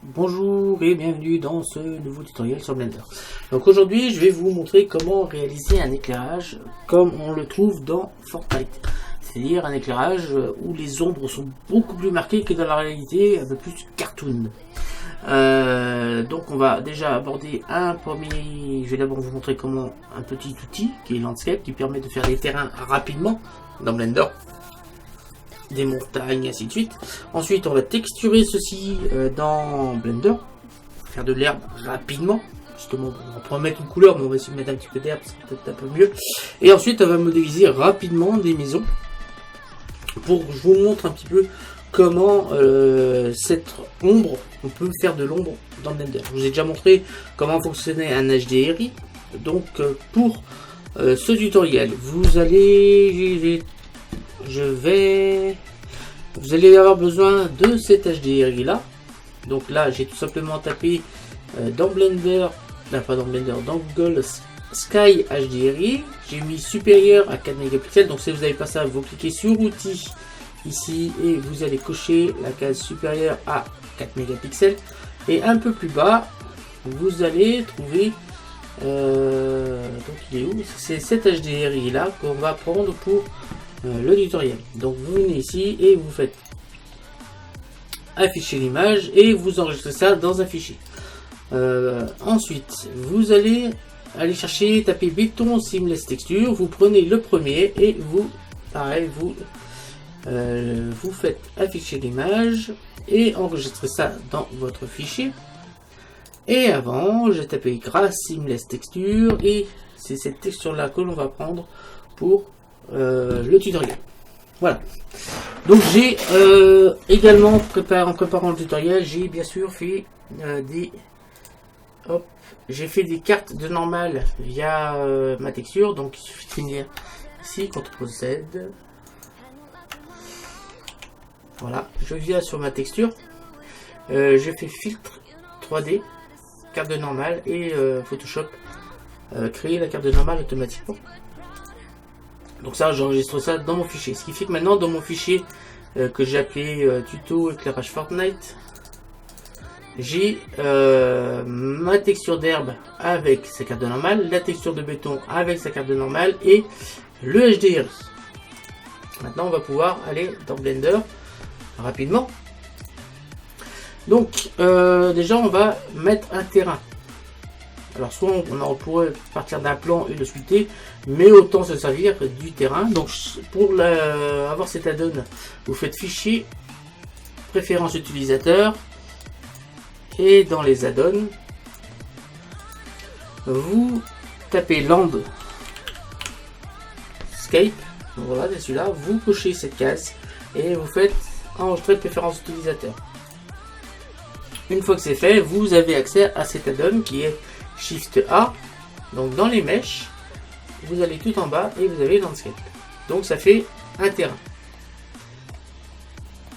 Bonjour et bienvenue dans ce nouveau tutoriel sur Blender. Donc aujourd'hui je vais vous montrer comment réaliser un éclairage comme on le trouve dans Fortnite. C'est-à-dire un éclairage où les ombres sont beaucoup plus marquées que dans la réalité, un peu plus cartoon. Donc on va déjà aborder un premier, je vais d'abord vous montrer comment un petit outil qui est Landscape qui permet de faire des terrains rapidement dans Blender. Des montagnes, ainsi de suite. Ensuite, on va texturer ceci dans Blender, faire de l'herbe rapidement. Justement, on pourra mettre une couleur, mais on va essayer de mettre un petit peu d'herbe, c'est peut-être un peu mieux. Et ensuite, on va modéliser rapidement des maisons. Pour que je vous montre un petit peu comment cette ombre, on peut faire de l'ombre dans Blender. Je vous ai déjà montré comment fonctionnait un HDRI. Donc, pour ce tutoriel, vous allez vous allez avoir besoin de cet HDRI là. Donc là j'ai tout simplement tapé dans Blender, pas dans Blender, dans Google Sky HDRI, j'ai mis supérieur à 4 mégapixels. Donc si vous n'avez pas ça, vous cliquez sur outils ici et vous allez cocher la case supérieure à 4 mégapixels et un peu plus bas vous allez trouver donc il est où, c'est cet HDRI là qu'on va prendre pour le tutoriel. Donc vous venez ici et vous faites afficher l'image et vous enregistrez ça dans un fichier. Ensuite vous allez aller chercher, taper béton seamless texture, vous prenez le premier et vous pareil vous faites afficher l'image et enregistrez ça dans votre fichier. Et avant j'ai tapé grass seamless texture et c'est cette texture là que l'on va prendre pour le tutoriel. Voilà. Donc j'ai également en préparant le tutoriel, j'ai bien sûr fait j'ai fait des cartes de normal via ma texture. Donc il suffit de finir ici, CTRL Z. Voilà, je viens sur ma texture, je fais filtre 3D, carte de normale et Photoshop créer la carte de normale automatiquement. Donc ça, j'enregistre ça dans mon fichier. Ce qui fait que maintenant, dans mon fichier que j'ai appelé tuto éclairage Fortnite, j'ai ma texture d'herbe avec sa carte de normale, la texture de béton avec sa carte de normale et le HDRI. Maintenant, on va pouvoir aller dans Blender rapidement. Donc, déjà, on va mettre un terrain. Alors soit on pourrait partir d'un plan et le sculpter, mais autant se servir du terrain. Donc pour avoir cet add-on, vous faites fichier, préférences utilisateur, et dans les add-ons, vous tapez Landscape. Voilà, c'est celui-là, vous cochez cette case et vous faites enregistrer préférences utilisateur. Une fois que c'est fait, vous avez accès à cet add-on qui est Shift A. Donc dans les mèches, vous allez tout en bas et vous avez Landscape. Donc ça fait un terrain.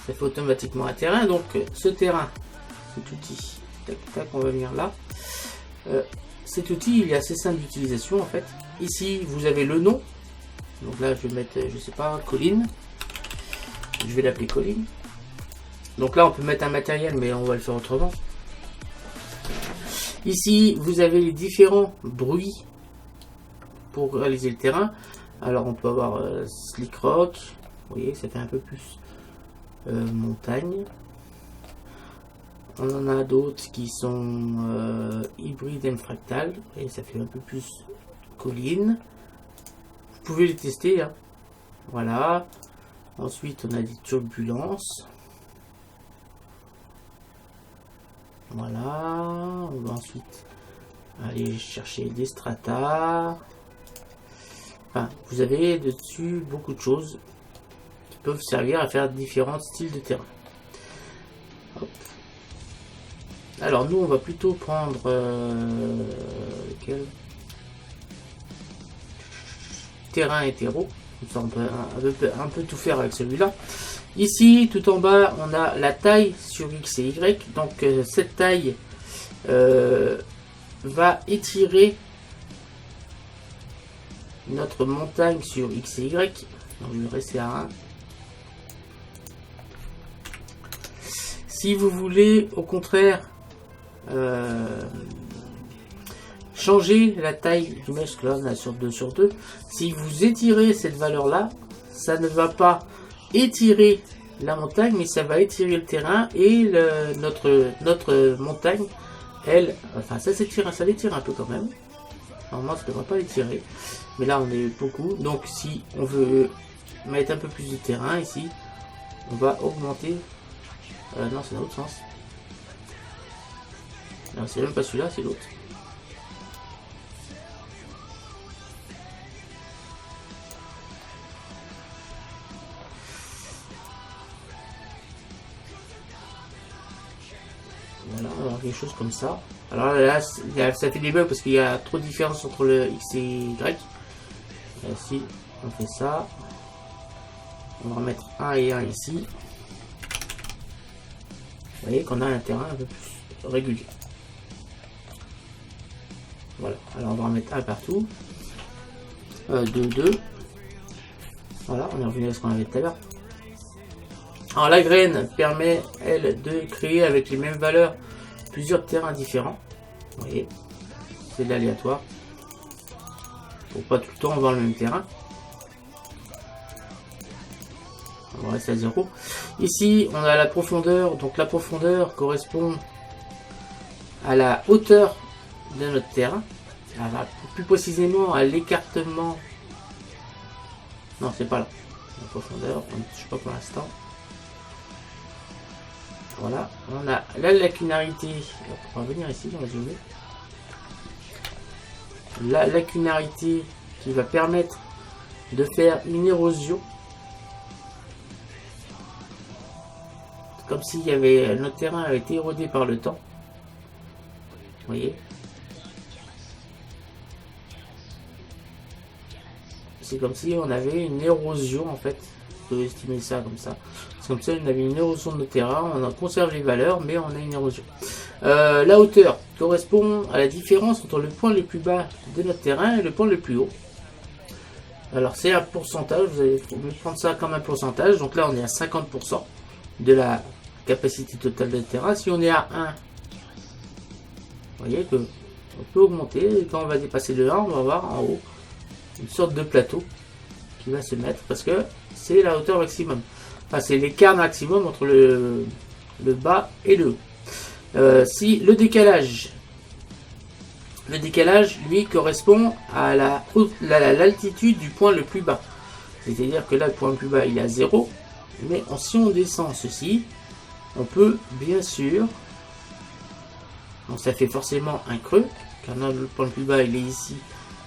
Ça fait automatiquement un terrain. Donc ce terrain, cet outil, tac tac, on va venir là. Cet outil, il est assez simple d'utilisation en fait. Ici, vous avez le nom. Donc là, je vais mettre, je sais pas, colline. Je vais l'appeler colline. Donc là, on peut mettre un matériel, mais on va le faire autrement. Ici, vous avez les différents bruits pour réaliser le terrain. Alors, on peut avoir Slick Rock. Vous voyez, ça fait un peu plus montagne. On en a d'autres qui sont hybride et fractal. Et ça fait un peu plus colline. Vous pouvez les tester. Hein. Voilà. Ensuite, on a des turbulences. Voilà, on va ensuite aller chercher des strata. Enfin, vous avez dessus beaucoup de choses qui peuvent servir à faire différents styles de terrain. Hop. Alors nous, on va plutôt prendre lequel terrain hétéro. Ça, on peut un peu tout faire avec celui-là. Ici, tout en bas, on a la taille sur X et Y. Donc, cette taille va étirer notre montagne sur X et Y. Donc, je vais rester à 1. Si vous voulez, au contraire, changer la taille du mesh, que là on a sur 2 sur 2. Si vous étirez cette valeur là, ça ne va pas étirer la montagne, mais ça va étirer le terrain, et notre montagne, elle, enfin ça s'étire, ça l'étire un peu quand même. Normalement ça ne devrait pas l'étirer, mais là on est beaucoup. Donc si on veut mettre un peu plus de terrain ici, on va augmenter. Non, c'est dans l'autre sens. Non, c'est même pas celui-là, c'est l'autre. Voilà, on va avoir quelque chose comme ça. Alors là, ça fait des bugs parce qu'il y a trop de différence entre le X et Y. Si on fait ça, on va remettre 1 et 1 ici. Vous voyez qu'on a un terrain un peu plus régulier. Voilà, alors on va en mettre un partout. 2, 2. Voilà, on est revenu à ce qu'on avait tout à l'heure. Alors la graine permet, elle, de créer avec les mêmes valeurs plusieurs terrains différents. Vous voyez, c'est de l'aléatoire. Pour pas tout le temps avoir le même terrain. On va rester à 0. Ici, on a la profondeur. Donc la profondeur correspond à la hauteur de notre terrain. Alors, plus précisément à l'écartement. Non, c'est pas là. La profondeur, on ne touche pas pour l'instant. Voilà, on a la lacunarité. On va venir ici, on va zoomer. La lacunarité qui va permettre de faire une érosion. Comme s'il y avait, notre terrain avait été érodé par le temps. Vous voyez. C'est comme si on avait une érosion en fait. Vous pouvez estimer ça comme ça. C'est comme ça, on avait une érosion de notre terrain. On en conserve les valeurs, mais on a une érosion. La hauteur correspond à la différence entre le point le plus bas de notre terrain et le point le plus haut. Alors c'est un pourcentage. Vous allez prendre ça comme un pourcentage. Donc là, on est à 50% de la capacité totale de terrain. Si on est à 1, vous voyez que on peut augmenter, et quand on va dépasser le 1, on va avoir en haut une sorte de plateau qui va se mettre, parce que c'est la hauteur maximum, enfin c'est l'écart maximum entre le bas et le haut. Si le décalage lui correspond à l'altitude du point le plus bas, c'est à dire que là le point le plus bas il est à 0, mais si on descend ceci, on peut bien sûr, donc ça fait forcément un creux, car le point le plus bas il est ici,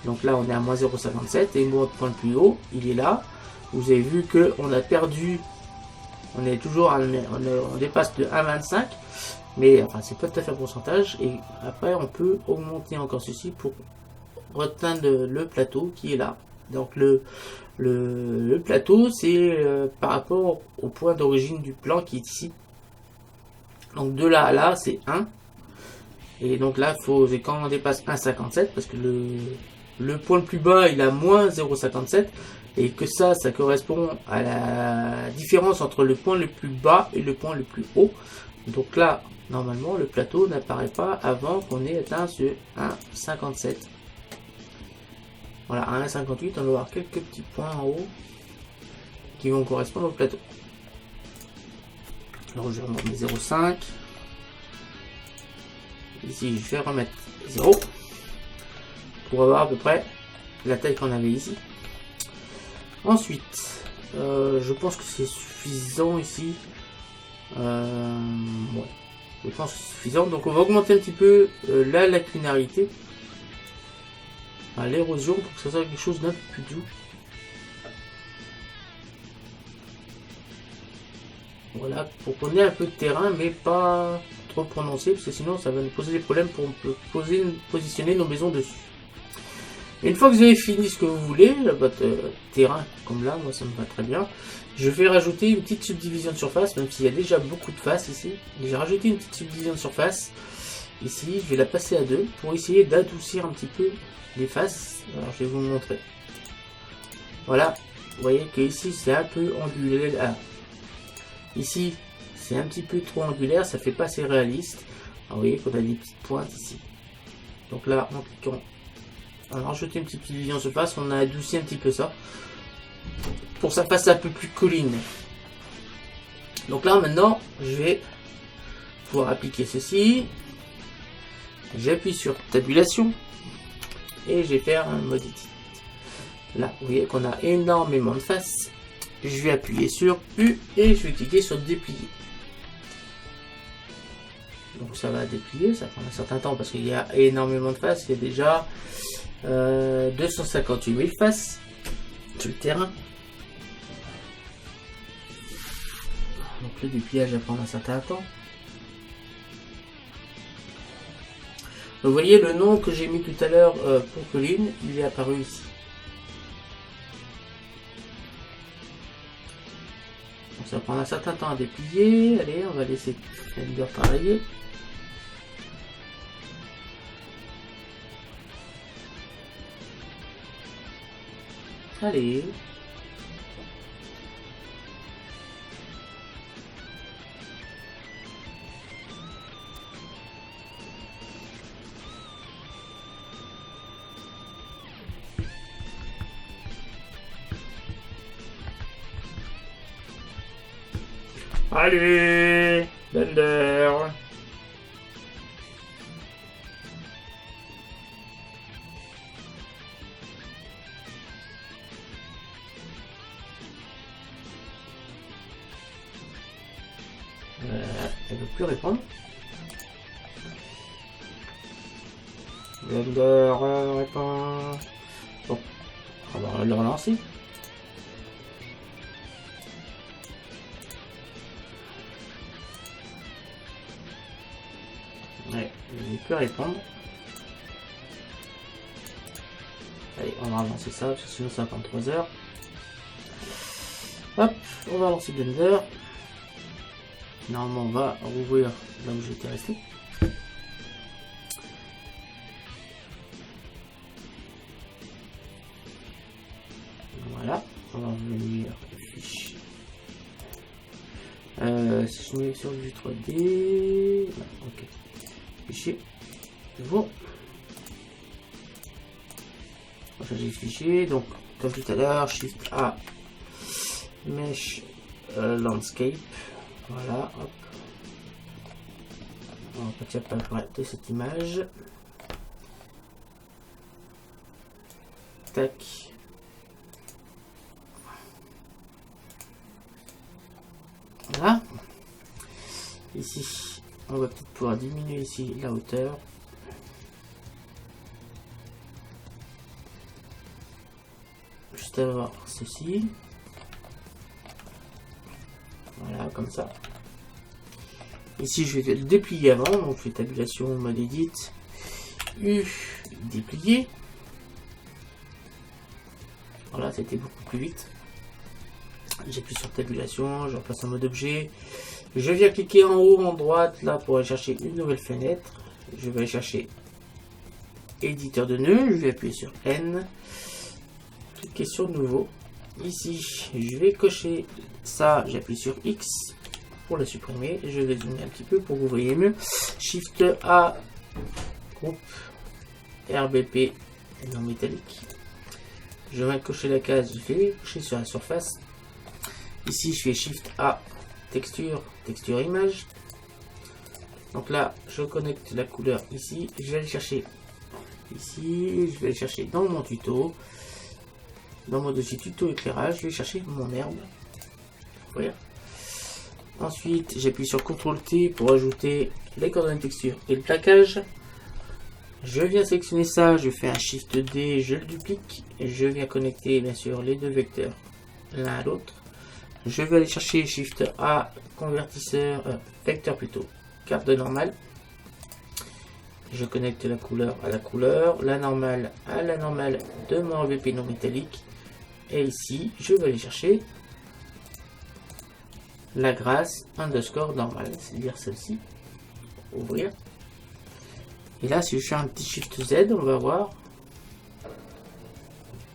donc là on est à moins 0,57, et le point le plus haut il est là. Vous avez vu que on a perdu, on est toujours on dépasse de 1,25, mais enfin c'est pas tout à fait un pourcentage, et après on peut augmenter encore ceci pour atteindre le plateau qui est là. Donc le plateau c'est par rapport au point d'origine du plan qui est ici. Donc de là à là c'est 1. Et donc là, quand on dépasse 1,57, parce que le point le plus bas il a moins 0,57, et que ça correspond à la différence entre le point le plus bas et le point le plus haut. Donc là, normalement, le plateau n'apparaît pas avant qu'on ait atteint ce 1,57. Voilà, à 1,58, on va avoir quelques petits points en haut qui vont correspondre au plateau. Alors je remonte mes 0,5. Ici, je vais remettre 0 pour avoir à peu près la taille qu'on avait ici. Ensuite, je pense que c'est suffisant ici. Ouais, je pense que c'est suffisant. Donc, on va augmenter un petit peu la lacunarité, l'érosion, pour que ça soit quelque chose d'un peu plus doux. Voilà, pour qu'on ait un peu de terrain, mais pas trop prononcé, parce que sinon ça va nous poser des problèmes pour positionner nos maisons dessus. Et une fois que vous avez fini ce que vous voulez, votre terrain, comme là, moi ça me va très bien, je vais rajouter une petite subdivision de surface, même s'il y a déjà beaucoup de faces ici. J'ai rajouté une petite subdivision de surface, ici, je vais la passer à 2, pour essayer d'adoucir un petit peu les faces. Alors je vais vous montrer. Voilà, vous voyez que ici c'est un peu angulaire. Ici, c'est un petit peu trop angulaire, ça fait pas assez réaliste. vous voyez qu'on a des petites pointes ici. Donc là, en cliquant, on a rajouté une petite vision surface, on a adouci un petit peu ça, pour que ça fasse un peu plus colline. Donc là, maintenant, je vais pouvoir appliquer ceci. J'appuie sur tabulation, et je vais faire un mode edit. Là, vous voyez qu'on a énormément de faces. Je vais appuyer sur U, et je vais cliquer sur déplier. Donc ça va déplier, ça prend un certain temps parce qu'il y a énormément de faces. Il y a déjà 258 000 faces sur le terrain. Donc le dépliage va prendre un certain temps. Vous voyez le nom que j'ai mis tout à l'heure pour colline, il est apparu ici. Donc ça prend un certain temps à déplier. Allez, on va laisser Blender travailler. Allez. Allez, Blender. Elle ne veut plus répondre. Blender répond. Bon, on va le relancer. Ouais, il ne peut répondre. Allez, on va relancer ça, parce que sinon ça va prendre 3 heures. Hop, on va lancer Blender. Normalement, on va rouvrir là où j'étais resté. Voilà, on va revenir fichier. Si je mets sur du 3D, ok. Fichier, nouveau. On va changer de fichier. Donc, comme tout à l'heure, Shift A, Mesh Landscape. Voilà, hop. On va partir de cette image. Tac. Voilà. Ici, on va peut-être pouvoir diminuer ici la hauteur. Juste avoir ceci. Voilà, comme ça. Ici, je vais le déplier avant. Donc, je fais tabulation, mode edit. U, déplier. Voilà, c'était beaucoup plus vite. J'appuie sur tabulation, je repasse en mode objet. Je viens cliquer en haut, en droite, là, pour aller chercher une nouvelle fenêtre. Je vais aller chercher éditeur de nœuds. Je vais appuyer sur N. Cliquer sur nouveau. Ici, je vais cocher ça, j'appuie sur X pour le supprimer. Je vais zoomer un petit peu pour que vous voyez mieux. Shift A, groupe RBP non métallique. Je vais cocher la case, je vais cocher sur la surface. Ici, je fais Shift A, texture, texture image. Donc là, je connecte la couleur ici. Je vais aller chercher ici. Je vais aller chercher dans mon tuto. Dans mon dossier tuto éclairage, je vais chercher mon herbe. Voilà. Ensuite, j'appuie sur CTRL T pour ajouter les coordonnées de texture et le plaquage. Je viens sélectionner ça, je fais un Shift D, je le duplique. Et je viens connecter bien sûr les deux vecteurs l'un à l'autre. Je vais aller chercher Shift A, convertisseur, vecteur plutôt, carte de normale. Je connecte la couleur à la couleur, la normale à la normale de mon RVP non métallique. Et ici, je vais aller chercher la grâce underscore normale, c'est-à-dire celle-ci. Ouvrir. Et là, si je fais un petit Shift Z, on va voir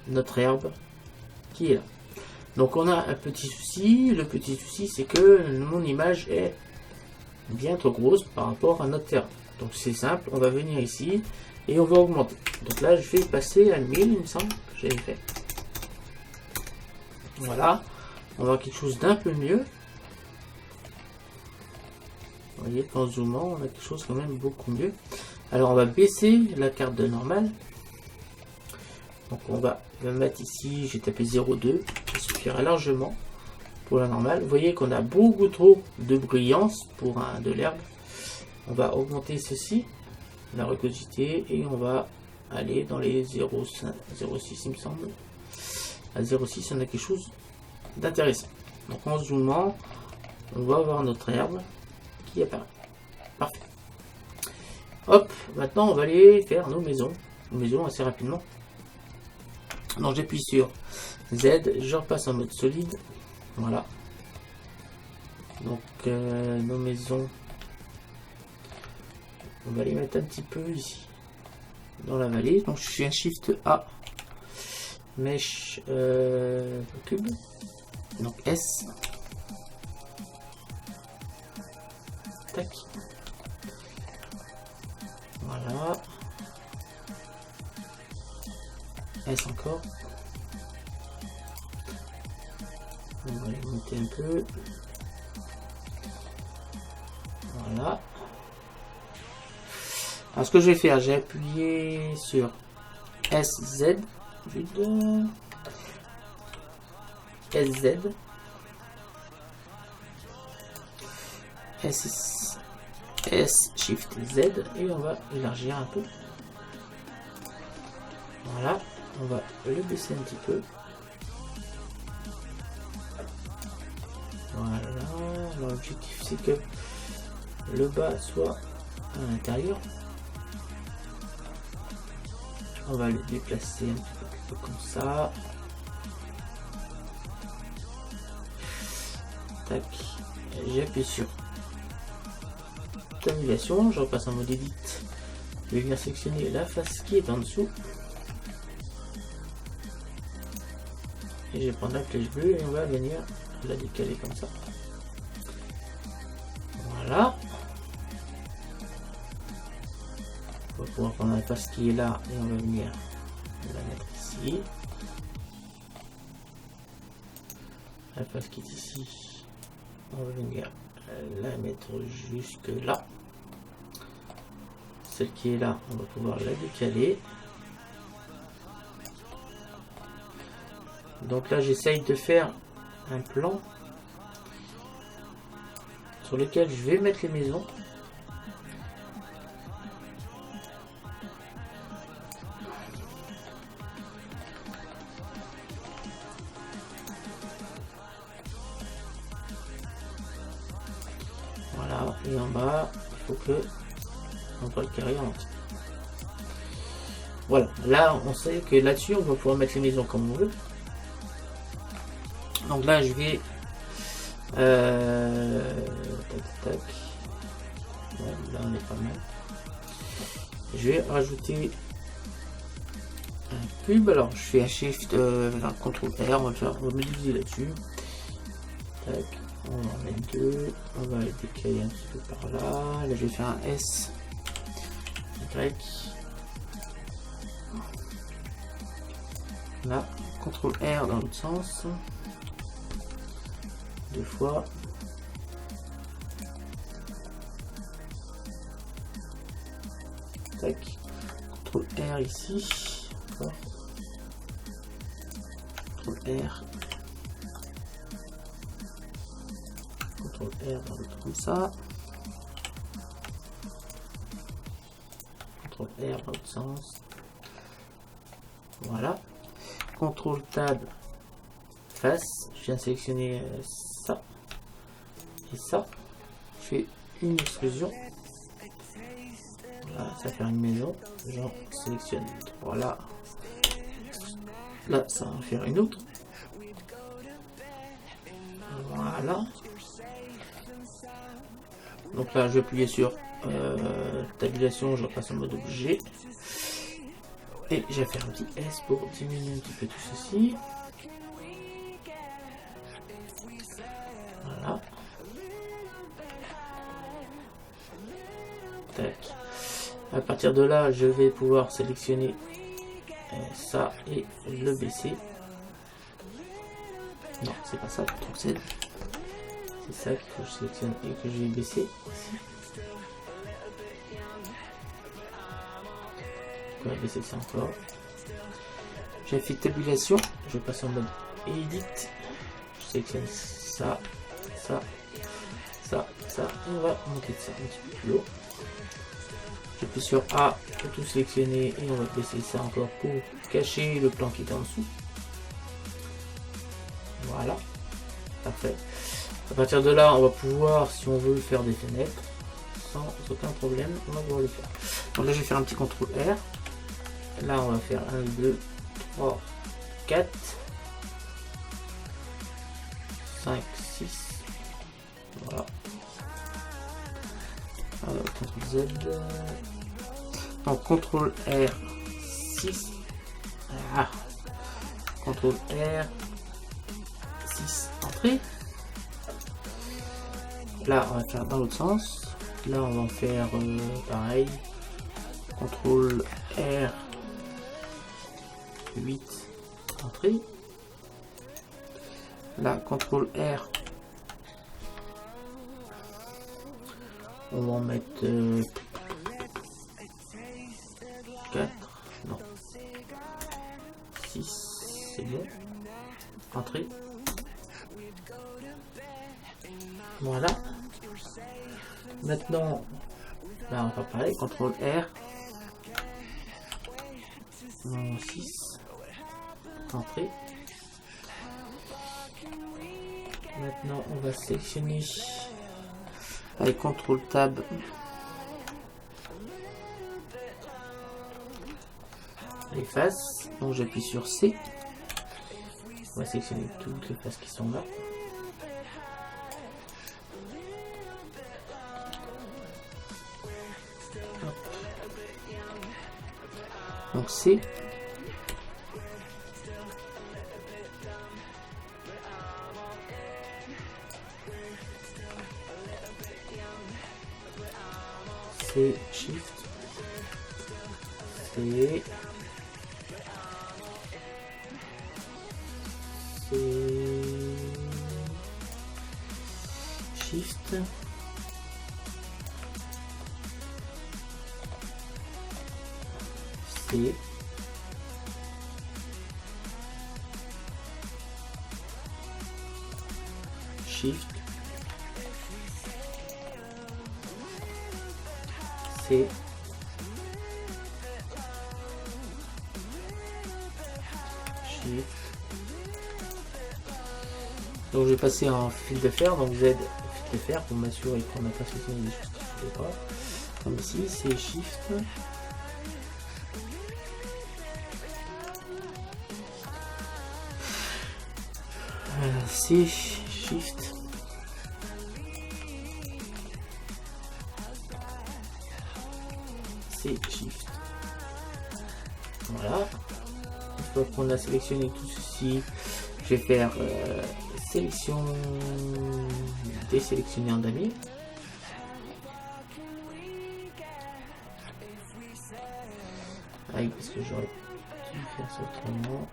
notre herbe qui est là. Donc on a un petit souci. Le petit souci, c'est que mon image est bien trop grosse par rapport à notre terrain. Donc c'est simple, on va venir ici et on va augmenter. Donc là je vais passer à 1000, il me semble que j'avais fait. Voilà, on va avoir quelque chose d'un peu mieux. Vous voyez qu'en zoomant, on a quelque chose quand même beaucoup mieux. Alors on va baisser la carte de normal. Donc on va le mettre ici, j'ai tapé 0,2, ça suffira largement pour la normale. Vous voyez qu'on a beaucoup trop de brillance pour de l'herbe. On va augmenter ceci, la rugosité, et on va aller dans les 0,5, 0,6 il me semble. À 0,6 on a quelque chose d'intéressant. Donc en zoomant, on va avoir notre herbe qui apparaît. Parfait. Hop, maintenant on va aller faire nos maisons assez rapidement. Donc j'appuie sur Z, je repasse en mode solide. Voilà. Donc nos maisons, on va les mettre un petit peu ici dans la vallée. Donc je fais un Shift A, Mesh cube, donc S. Tac. Voilà. S encore. On va les monter un peu. Voilà. Alors ce que je vais faire, j'ai appuyé sur SZ. SZ. S Shift Z et on va élargir un peu. Voilà, on va le baisser un petit peu. Voilà, l'objectif c'est que le bas soit à l'intérieur. On va le déplacer un petit peu comme ça. Tac, j'appuie sur tabulation, je repasse en mode edit. Je vais venir sélectionner la face qui est en dessous. Et je vais prendre la flèche bleue et on va venir la décaler comme ça. Voilà. On va pouvoir prendre la face qui est là et on va venir la mettre ici. La face qui est ici, on va venir la mettre jusque là. Celle qui est là, on va pouvoir la décaler. Donc là, j'essaye de faire un plan sur lequel je vais mettre les maisons. Voilà, et en bas, il faut que on va le carré en entier. Voilà, là on sait que là-dessus on va pouvoir mettre les maisons comme on veut. Donc là je vais tac, tac. Ouais, là on est pas mal. Je vais rajouter un cube. Alors je fais un Shift, un CTRL R, on va me diviser là-dessus. Tac, on va en mettre deux, on va les décaler un petit peu par là. Là je vais faire un S, Y. Là, CTRL R dans l'autre sens. Deux fois. Tac. CTRL R ici. Encore. CTRL R. CTRL R dans l'autre comme ça. CTRL R dans l'autre sens. Voilà. CTRL Tab face. Je viens de sélectionner ça et ça. Je fais une extrusion. Voilà, ça va faire une maison. J'en sélectionne. Voilà. Là, ça va en faire une autre. Voilà. Donc là, je vais appuyer sur tabulation. Je repasse en mode objet. Et je vais faire un petit S pour diminuer un petit peu tout ceci. Voilà. Tac. À partir de là, je vais pouvoir sélectionner ça et le baisser. Non, c'est pas ça, c'est ça que je sélectionne et que je vais baisser ici. On va baisser ça encore. J'ai fait tabulation, je passe en mode edit. Je sélectionne ça, ça, ça, ça. On va monter ça un petit peu plus haut. J'appuie sur A pour tout sélectionner et on va baisser ça encore pour cacher le plan qui est en dessous. Voilà, parfait. À partir de là, on va pouvoir, si on veut, faire des fenêtres sans aucun problème. On va pouvoir le faire. Donc là, je vais faire un petit contrôle R. Là, on va faire 1, 2, 3, 4, 5, 6. Voilà. Alors, CTRL Z. Donc, CTRL R 6. Ah. CTRL R 6. Entrée. Là, on va faire dans l'autre sens. Là, on va faire pareil. CTRL R 8. Entrée. Là, CTRL R. On va en mettre 4. Non. 6. C'est bon. Entrée. Voilà. Maintenant, là on va pareil, CTRL R. 6. Entrée. Maintenant, on va sélectionner avec CTRL Tab. Les faces. Donc j'appuie sur C. On va sélectionner toutes les faces qui sont là. Donc C. C, Shift. C. C. Shift. C. Shift. C. Shift. Donc je vais passer en fil de fer, donc Z fil de fer pour m'assurer qu'on n'a pas sélectionné des choses qui ne faisaient pas. Comme ici, c'est Shift. C, Shift. C, Shift. Voilà. Une fois qu'on a sélectionné tout ceci, je vais faire sélection, désélectionner en damier. Parce que j'aurais dû faire ça autrement.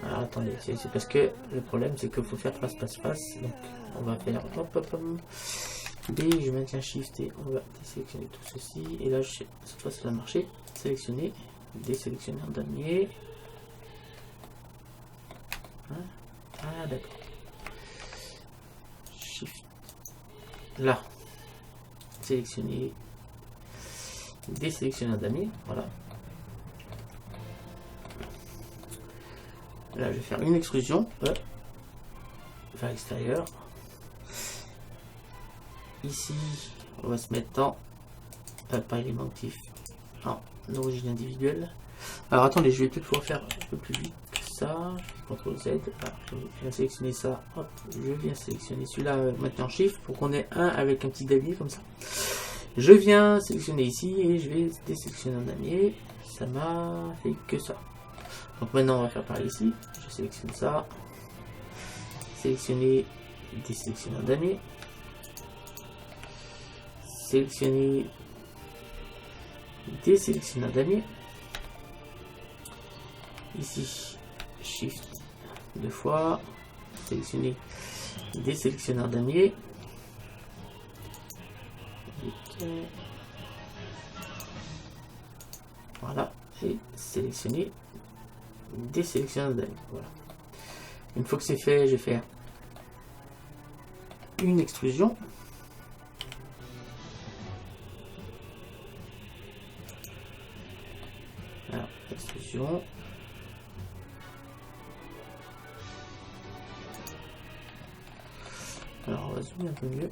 Alors attendez, c'est parce que le problème c'est qu'il faut faire face. Donc on va faire B, je maintiens Shift et on va désélectionner tout ceci. Et là cette fois ça va marcher. Sélectionner, désélectionner en damier. Ah d'accord. Shift. Là. Sélectionner. Désélectionner un damier. Voilà. Là je vais faire une extrusion. Vers l'extérieur. Ici, on va se mettre en pas élément actif, en origine individuelle. Alors attendez, je vais peut-être pouvoir faire un peu plus vite que ça. CTRL Z. Alors, je viens sélectionner ça. Hop, je viens sélectionner celui-là maintenant Shift pour qu'on ait un avec un petit damier comme ça. Je viens sélectionner ici et je vais désélectionner un damier. Ça m'a fait que ça. Donc maintenant on va faire pareil ici, je sélectionne ça, sélectionner des sélectionneurs damier, sélectionner des sélectionneurs damier, ici Shift 2 fois, sélectionner des sélectionneurs damier, voilà, et sélectionner des sélectionneurs damier. Voilà. Une fois que c'est fait, je vais faire une extrusion. Alors, extrusion. Alors, on va zoomer un peu mieux.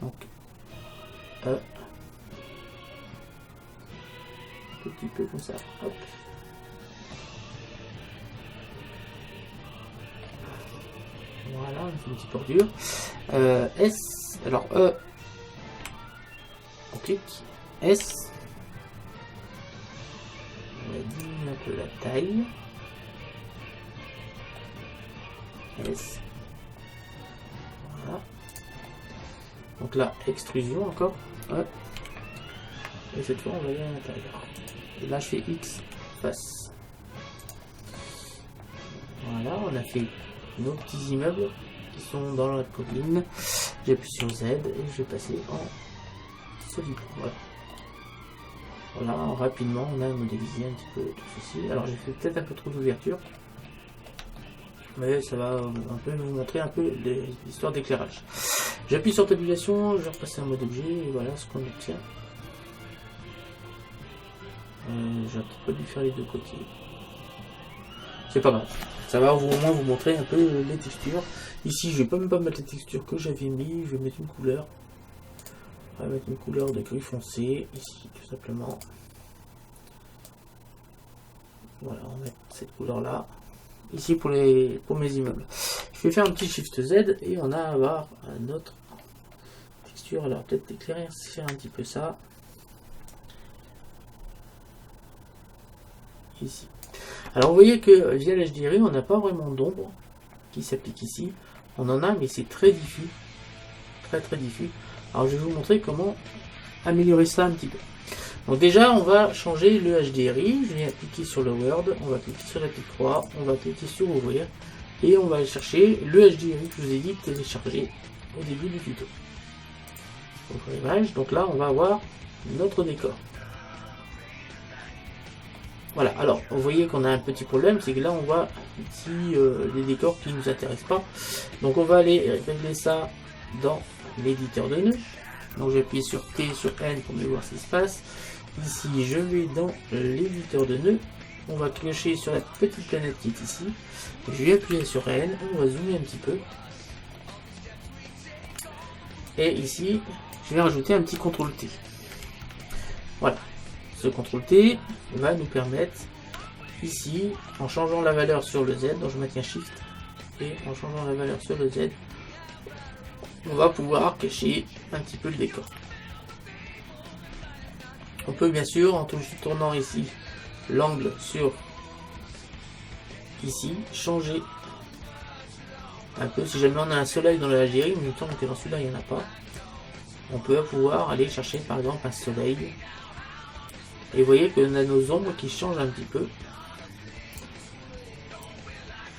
Donc, un petit peu comme ça. Hop. Voilà, on fait une petite bordure. S, alors E, on clique, S, on va diminuer un peu la taille, S, voilà. Donc là, extrusion encore, E, et cette fois on va aller à l'intérieur. Et là je fais X, face. Voilà, on a fait nos petits immeubles qui sont dans la colline. J'appuie sur Z et je vais passer en solide. Voilà. Voilà, rapidement on a modélisé un petit peu tout ceci. Alors j'ai fait peut-être un peu trop d'ouverture, mais ça va un peu vous montrer un peu l'histoire d'éclairage. J'appuie sur tabulation, je vais repasser en mode objet et voilà ce qu'on obtient. J'aurais peut-être pas dû faire les deux côtés. C'est pas grave. Ça va au moins vous montrer un peu les textures. Ici, je vais pas même pas mettre les textures que j'avais mis. Je vais mettre une couleur. On va mettre une couleur de gris foncé. Ici, tout simplement. Voilà, on va mettre cette couleur-là. Ici, pour mes immeubles. Je vais faire un petit Shift Z et on a à avoir notre texture. Alors, peut-être éclairer un petit peu ça. Ici. Alors vous voyez que via l'HDRI on n'a pas vraiment d'ombre qui s'applique ici. On en a mais c'est très diffus. Très diffus. Alors je vais vous montrer comment améliorer ça un petit peu. Donc déjà on va changer le HDRI. Je viens cliquer sur le Word. On va cliquer sur la petite croix. On va cliquer sur ouvrir. Et on va aller chercher le HDRI que je vous ai dit de télécharger au début du tuto. Ouvrir l'image. Donc là on va avoir notre décor. Voilà, alors vous voyez qu'on a un petit problème, c'est que là on voit ici des décors qui ne nous intéressent pas. Donc on va aller régler ça dans l'éditeur de nœuds. Donc je vais appuyer sur T, sur N pour mieux voir ce qui se passe. Ici je vais dans l'éditeur de nœuds. On va clocher sur la petite planète qui est ici. Je vais appuyer sur N, on va zoomer un petit peu. Et ici, je vais rajouter un petit CTRL T. Voilà. Ce CTRL T va nous permettre ici, en changeant la valeur sur le Z, donc je maintiens Shift, et en changeant la valeur sur le Z, on va pouvoir cacher un petit peu le décor. On peut bien sûr, en tournant ici l'angle sur ici, changer un peu. Si jamais on a un soleil dans le HDRI, mais il me semble que dans celui-là il n'y en a pas, on peut pouvoir aller chercher par exemple un soleil. Et vous voyez qu'on a nos ombres qui changent un petit peu.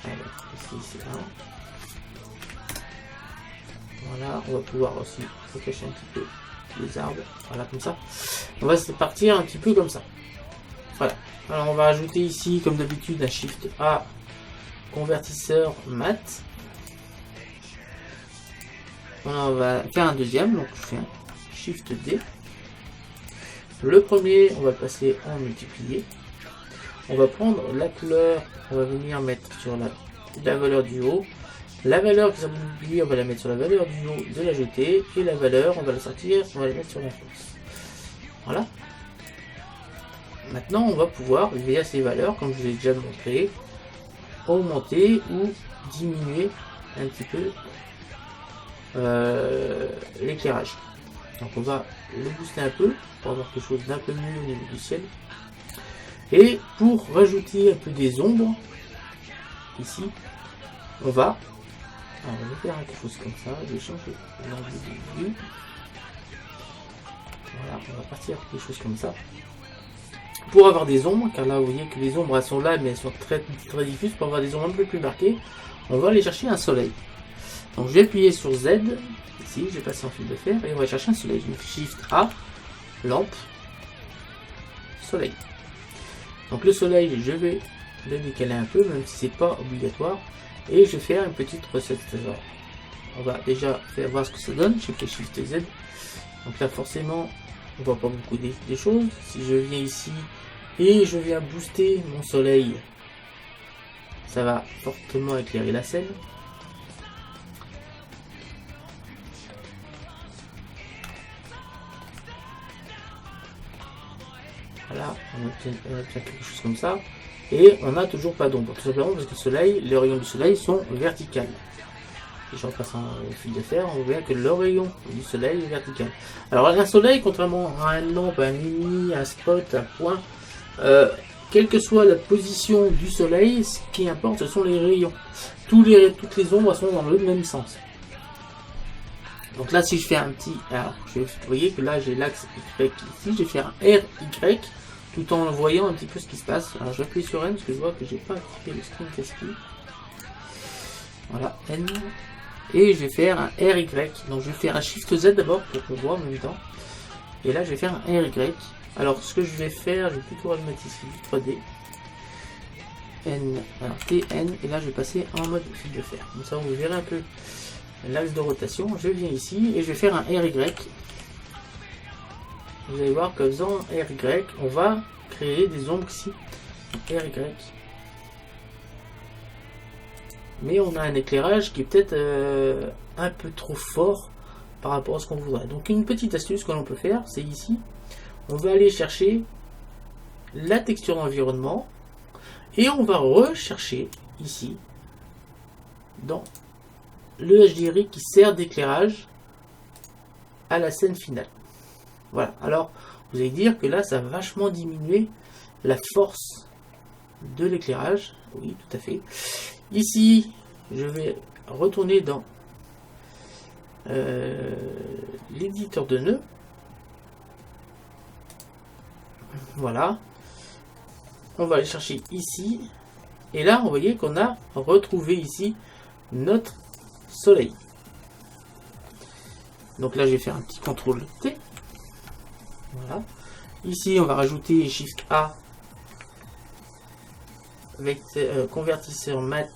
Alors, ici, c'est là. Voilà, on va pouvoir aussi cacher un petit peu les arbres. Voilà, comme ça. On va partir un petit peu comme ça. Voilà. Alors, on va ajouter ici, comme d'habitude, un Shift A, convertisseur mat. On va faire un deuxième, donc je fais un Shift D. Le premier, on va le passer en multiplié. On va prendre la couleur, on va venir mettre sur la valeur du haut. La valeur qui sera multipliée, on va la mettre sur la valeur du haut de la jetée. Et la valeur, on va la sortir, on va la mettre sur la force. Voilà. Maintenant, on va pouvoir, via ces valeurs, comme je vous ai déjà montré, augmenter ou diminuer un petit peu l'éclairage. Donc on va le booster un peu pour avoir quelque chose d'un peu mieux au niveau du ciel. Et pour rajouter un peu des ombres, ici, on va faire quelque chose comme ça. Je vais changer l'angle de vue. Voilà, on va partir quelque chose comme ça. Pour avoir des ombres, car là vous voyez que les ombres elles sont là, mais elles sont très diffuses. Pour avoir des ombres un peu plus marquées, on va aller chercher un soleil. Donc je vais appuyer sur Z, ici, j'ai passé en fil de fer, et on va chercher un soleil. Donc Shift A, lampe, soleil. Donc le soleil, je vais le décaler un peu, même si c'est pas obligatoire. Et je vais faire une petite recette. Alors, on va déjà faire voir ce que ça donne. J'ai fait Shift Z. Donc là forcément, on voit pas beaucoup des choses. Si je viens ici et je viens booster mon soleil, ça va fortement éclairer la scène. Voilà, on obtient quelque chose comme ça. Et on n'a toujours pas d'ombre, tout simplement parce que le soleil, les rayons du soleil sont verticales. Si je repasse en fil de fer, on voit que le rayon du soleil est vertical. Alors un soleil, contrairement à une lampe, un ennemi, un spot, un point, quelle que soit la position du soleil, ce qui importe ce sont les rayons. Toutes les ombres sont dans le même sens. Donc là si je fais un petit... Alors vous voyez que là j'ai l'axe Y ici, je vais faire un RY tout en voyant un petit peu ce qui se passe. Alors je vais appuyer sur N parce que je vois que j'ai pas activé le screen casting. Voilà, N. Et je vais faire un RY. Donc je vais faire un Shift Z d'abord pour qu'on voit en même temps. Et là je vais faire un RY. Alors ce que je vais faire, je vais plutôt remettre ici du 3D. N, alors TN, et là je vais passer en mode fil de fer. Comme ça vous verrez un peu l'axe de rotation. Je viens ici et je vais faire un RY. Vous allez voir qu'en faisant RY, on va créer des ombres ici. RY. Mais on a un éclairage qui est peut-être un peu trop fort par rapport à ce qu'on voudrait. Donc une petite astuce que l'on peut faire, c'est ici, on va aller chercher la texture d'environnement et on va rechercher ici dans le HDRI qui sert d'éclairage à la scène finale. Voilà, alors vous allez dire que là ça va vachement diminuer la force de l'éclairage. Oui, tout à fait. Ici, je vais retourner dans l'éditeur de nœuds. Voilà. On va aller chercher ici. Et là, vous voyez qu'on a retrouvé ici notre soleil. Donc là, je vais faire un petit contrôle T. Voilà. Ici, on va rajouter Shift A avec convertisseur mat.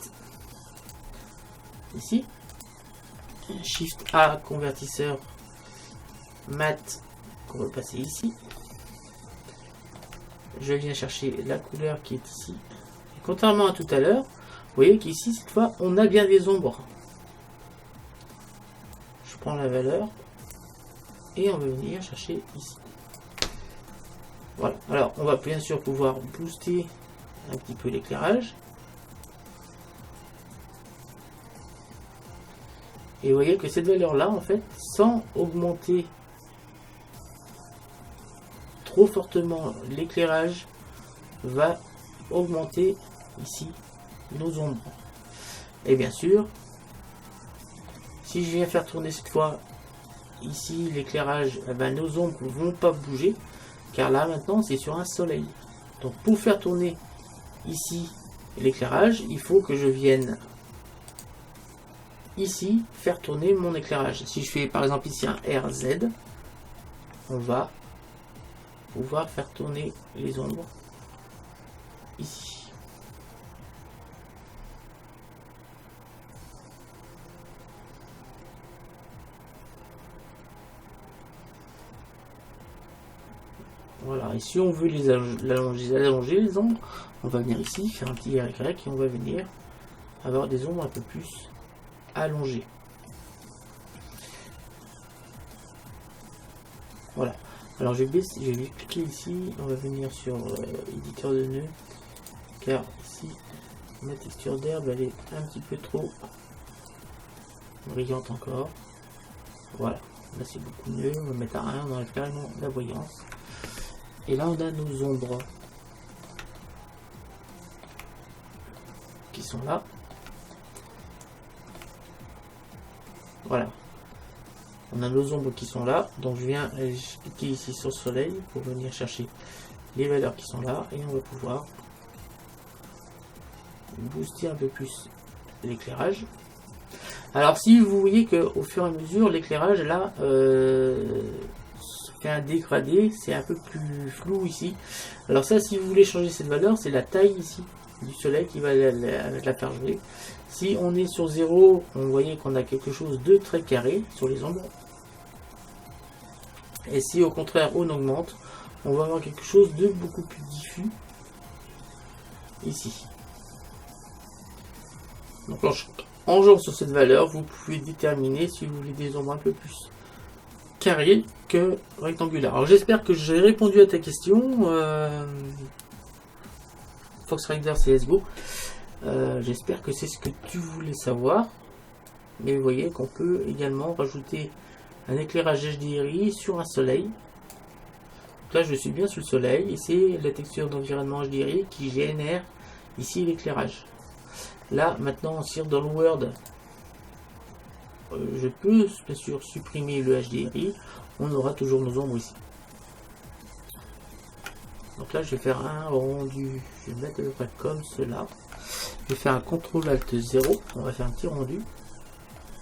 Ici. Shift A, convertisseur mat qu'on va passer ici. Je viens chercher la couleur qui est ici. Et contrairement à tout à l'heure, vous voyez qu'ici, cette fois, on a bien des ombres. Je prends la valeur et on va venir chercher ici. Voilà. Alors, on va bien sûr pouvoir booster un petit peu l'éclairage. Et vous voyez que cette valeur-là, en fait, sans augmenter trop fortement l'éclairage, va augmenter ici nos ombres. Et bien sûr, si je viens faire tourner cette fois ici l'éclairage, eh ben, nos ombres ne vont pas bouger, car là maintenant c'est sur un soleil. Donc pour faire tourner ici l'éclairage, il faut que je vienne ici faire tourner mon éclairage. Si je fais par exemple ici un RZ, on va pouvoir faire tourner les ombres ici. Voilà, et si on veut les allonger les ombres, on va venir ici, faire un petit RY et on va venir avoir des ombres un peu plus allongées. Voilà. Alors je vais cliquer ici, on va venir sur éditeur de nœuds, car ici ma texture d'herbe elle est un petit peu trop brillante encore. Voilà, là c'est beaucoup mieux, on va mettre à 1, on enlève carrément la voyance. Et là on a nos ombres. qui sont là. Voilà. On a nos ombres qui sont là. Donc je viens cliquer ici sur le soleil pour venir chercher les valeurs qui sont là. Et on va pouvoir booster un peu plus l'éclairage. Alors si vous voyez que au fur et à mesure l'éclairage là fait un dégradé, c'est un peu plus flou ici. Alors ça, si vous voulez changer cette valeur, c'est la taille ici du soleil qui va la faire jouer. Si on est sur 0, on voyait qu'on a quelque chose de très carré sur les ombres. Et si au contraire on augmente, on va avoir quelque chose de beaucoup plus diffus ici. Donc en jouant sur cette valeur, vous pouvez déterminer si vous voulez des ombres un peu plus carrées que rectangulaires. Alors j'espère que j'ai répondu à ta question, Fox Rider CSGO. J'espère que c'est ce que tu voulais savoir. Mais vous voyez qu'on peut également rajouter un éclairage HDRI sur un soleil. Donc là je suis bien sous le soleil et c'est la texture d'environnement HDRI qui génère ici l'éclairage. Là maintenant si dans le Word je peux bien sûr supprimer le HDRI, on aura toujours nos ombres ici. Donc là je vais faire un rendu, je vais mettre à peu près comme cela. Je vais faire un CTRL ALT 0, on va faire un petit rendu.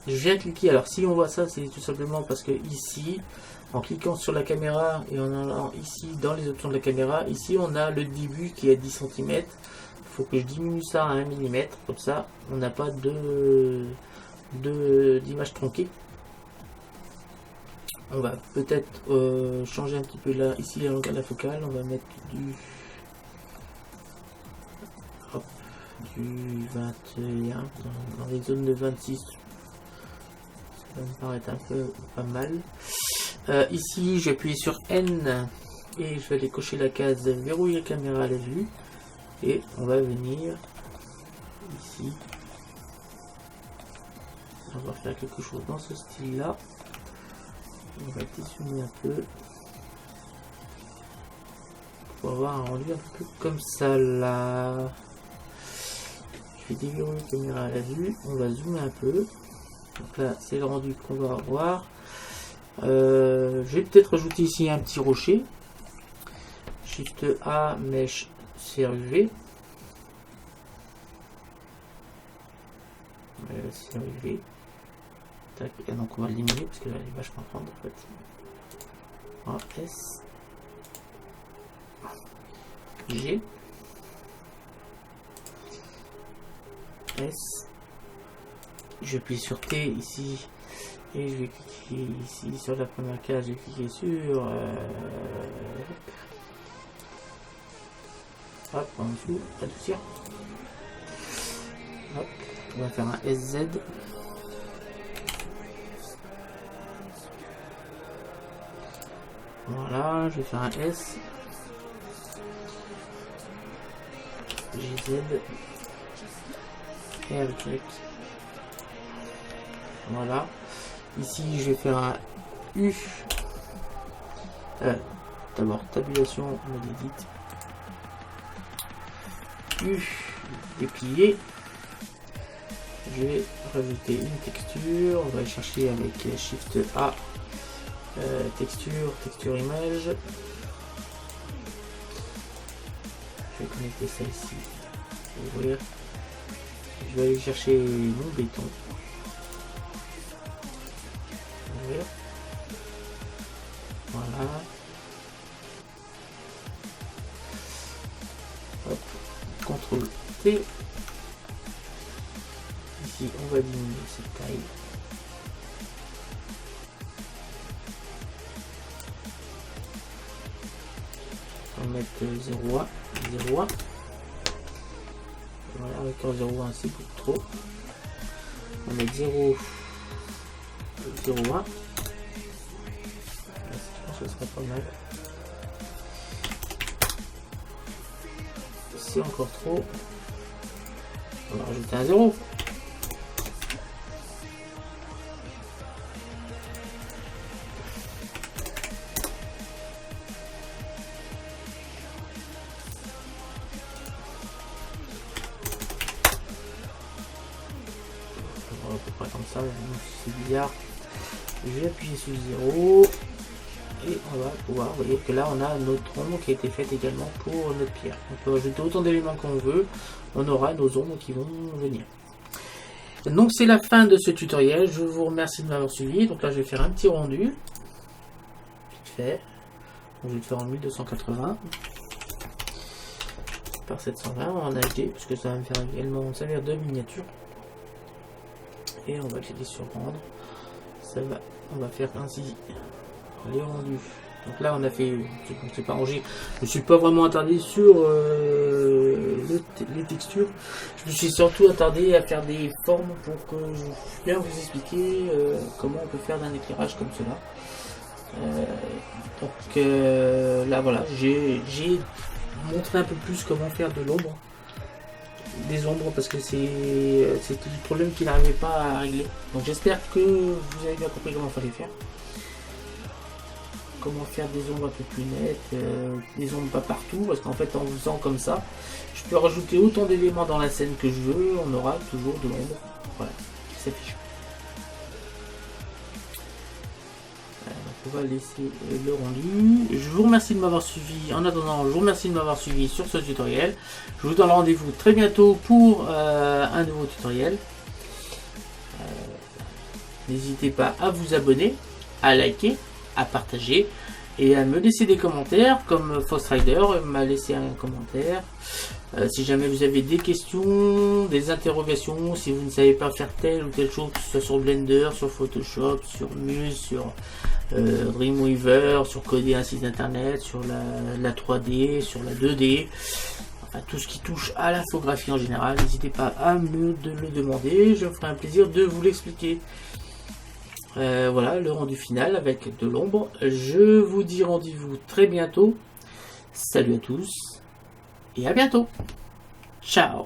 Je viens cliquer, alors si on voit ça, c'est tout simplement parce que ici, en cliquant sur la caméra et en allant ici dans les options de la caméra, ici on a le début qui est à 10 cm. Il faut que je diminue ça à 1 mm, comme ça on n'a pas d'image tronquée. On va peut-être changer un petit peu là, ici la longueur de la focale, on va mettre du 21 dans les zones de 26. Ça me paraît un peu pas mal. Ici, je vais appuyer sur N et je vais aller cocher la case verrouiller la caméra à la vue. Et on va venir ici. On va faire quelque chose dans ce style-là. On va dézoomer un peu pour avoir un rendu un peu comme ça là. Je vais déverrouiller la caméra à la vue. On va zoomer un peu. Donc là, c'est le rendu qu'on va avoir. Je vais peut-être rajouter ici un petit rocher. Shift A, Mesh, CRUV. CRUV. Tac. Et donc on va l'éliminer parce que là, elle est vachement grande en fait. A, S. G. S. Je appuie sur T ici et je vais cliquer ici sur la première case. Je vais cliquer sur hop en dessous, adoucir. Hop, on va faire un SZ. Voilà, je vais faire un S. GZ. Y. Voilà. Ici, je vais faire un U. D'abord, tabulation, on édite. U déplié. Je vais rajouter une texture. On va chercher avec Shift A. Texture image. Je vais connecter ça ici. Ouvrir. Je vais aller chercher mon béton. Ouvrir. Voilà. Hop. CTRL T. Ici, on va diminuer cette taille. On va mettre 0,1. 0,1. Voilà, avec 0,1 c'est beaucoup trop. On va mettre 0,1. Je pense que ce serait pas mal. C'est encore trop. On va rajouter un 0. à peu près comme ça, c'est bizarre. Je vais appuyer sur 0 et on va pouvoir, vous voyez que là on a notre ombre qui a été faite également pour notre pierre. On peut rajouter autant d'éléments qu'on veut, on aura nos ombres qui vont venir. Donc c'est la fin de ce tutoriel, je vous remercie de m'avoir suivi. Donc là je vais faire un petit rendu, vite fait. Donc, je vais le faire en 1280 par 720 en HD, parce que ça va me faire également servir de miniature. Et on va cliquer sur rendre. On va faire ainsi les rendus. Donc là on a fait, c'est pas rangé, je me suis pas vraiment attardé sur les textures, je me suis surtout attardé à faire des formes pour que je puisse bien vous expliquer comment on peut faire d'un éclairage comme cela. Là voilà, j'ai montré un peu plus comment faire de l'ombre, des ombres, parce que c'était du problème qu'il n'arrivait pas à régler. Donc j'espère que vous avez bien compris comment il fallait faire. Comment faire des ombres un peu plus nettes, des ombres pas partout, parce qu'en fait en faisant comme ça, je peux rajouter autant d'éléments dans la scène que je veux, on aura toujours de l'ombre, voilà, qui s'affiche. On va laisser le rendu. Je vous remercie de m'avoir suivi. En attendant, je vous remercie de m'avoir suivi sur ce tutoriel. Je vous donne rendez-vous très bientôt pour un nouveau tutoriel. N'hésitez pas à vous abonner, à liker, à partager et à me laisser des commentaires, comme Fox Rider m'a laissé un commentaire. Si jamais vous avez des questions, des interrogations, si vous ne savez pas faire telle ou telle chose, que ce soit sur Blender, sur Photoshop, sur Muse, sur Dreamweaver, sur coder un site internet, sur la 3D, sur la 2D, enfin tout ce qui touche à l'infographie en général, n'hésitez pas à me le demander, je me ferai un plaisir de vous l'expliquer. Voilà le rendu final avec de l'ombre. Je vous dis rendez-vous très bientôt. Salut à tous et à bientôt. Ciao.